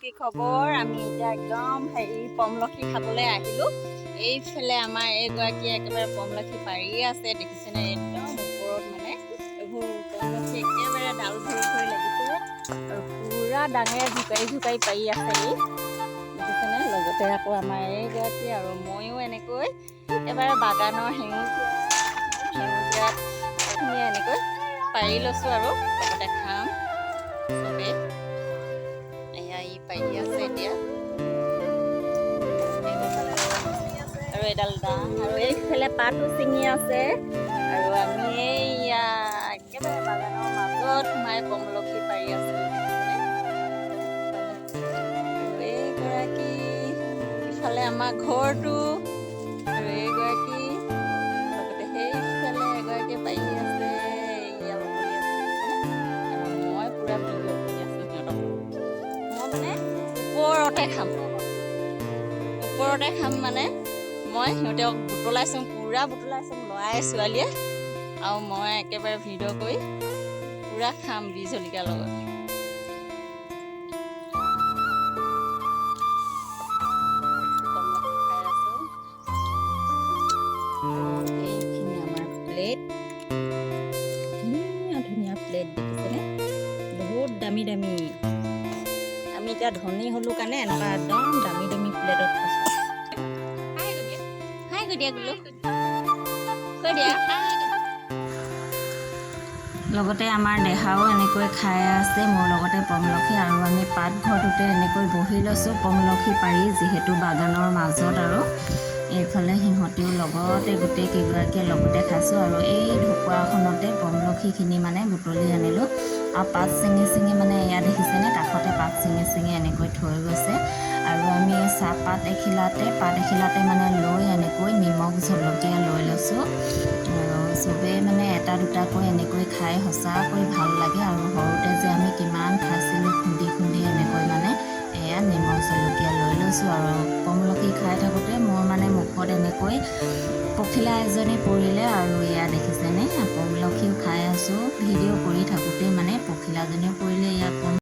কি খবৰ? আমি এতিয়া একদম পমলখি খাবলৈ আহিলোঁ। এইফালে আমাৰ এইগৰাকীয়ে একেবাৰে পমলখি পাৰিয়ে আছে, দেখিছেনে? একদম ওপৰত মানে এইবোৰ পমলখি একেবাৰে ডাল ভৰি ভৰি লাগিছে আৰু পুৰা ডাঙেৰে জোকাৰি পাৰি আছে। দেখিছেনে? লগতে আকৌ আমাৰ এইগৰাকী আৰু ময়ো এনেকৈ একেবাৰে বাগানৰ সেউজীয়াত এনেকৈ পাৰি লৈছোঁ আৰু লগতে খাম চবেই। এয়া ই পাৰি আছে এতিয়া আৰু এডাল দাং আৰু এইফালে পাতো ছিঙি আছে আৰু আমি এইয়া একেবাৰে বাগানৰ মাজত সোমাই পমলখি পাৰি আছোঁ। আৰু এইগৰাকী ইফালে আমাৰ ঘৰটো আৰু এইগৰাকী লগতে সেইফালে এগৰাকীয়ে পাৰি আছে। এয়া বগলী আছে আৰু মই পুৰা ভিডিঅ' কৰি আছোঁ সিহঁতক। মই মানে ওপৰতে খাম মানে মই সিহঁতক বুটলাইছোঁ, পুৰা বুটলাইছোঁ ল'ৰাই ছোৱালীয়ে আৰু মই একেবাৰে ভিডিঅ' কৰি পুৰা খাম বি জলকীয়াৰ লগত। খাই আছোঁ আৰু এইখিনি আমাৰ প্লেট, ধুনীয়া ধুনীয়া প্লেট দেখিছেনে? বহুত দামী দামী। আমি এতিয়া ধনী হ'লোঁ কাৰণে এনেকুৱা একদম দামী দামী প্লেটত খাইছোঁ। লগতে আমাৰ দেহাও এনেকৈ খাই আছে মোৰ লগতে পমলখি আৰু আমি পাকঘৰটোতে এনেকৈ বহি লৈছোঁ পমলখি পাৰি, যিহেতু বাগানৰ মাজত আৰু এইফালে সিহঁতেও লগতে গোটেই কেইগৰাকীয়ে লগতে খাইছোঁ আৰু এই ঢকুৱাখনতে পমলখিখিনি মানে বুটলি আনিলোঁ আৰু পাত ছিঙি মানে এয়া দেখিছেনে? কাষতে পাত ছিঙি এনেকৈ থৈ গৈছে আৰু আমি চাহপাত এখিলাতে মানে লৈ এনেকৈ নিমখ জলকীয়া লৈ লৈছোঁ আৰু চবেই মানে এটা দুটাকৈ এনেকৈ খাই সঁচাকৈ ভাল লাগে। আৰু সৰুতে যে আমি কিমান খাইছিলোঁ খুন্দি এনেকৈ মানে এয়া নিমখ জলকীয়া লৈ লৈছোঁ আৰু পমলখি খাই থাকোঁতে মোৰ মানে মুখত এনেকৈ পখিলা এজনী পৰিলে আৰু এয়া দেখিছেনে? পমলখিও খাই আছোঁ, ভিডিঅ' কৰি থাকোঁতে মানে পখিলাজনীও পৰিলে। ইয়াত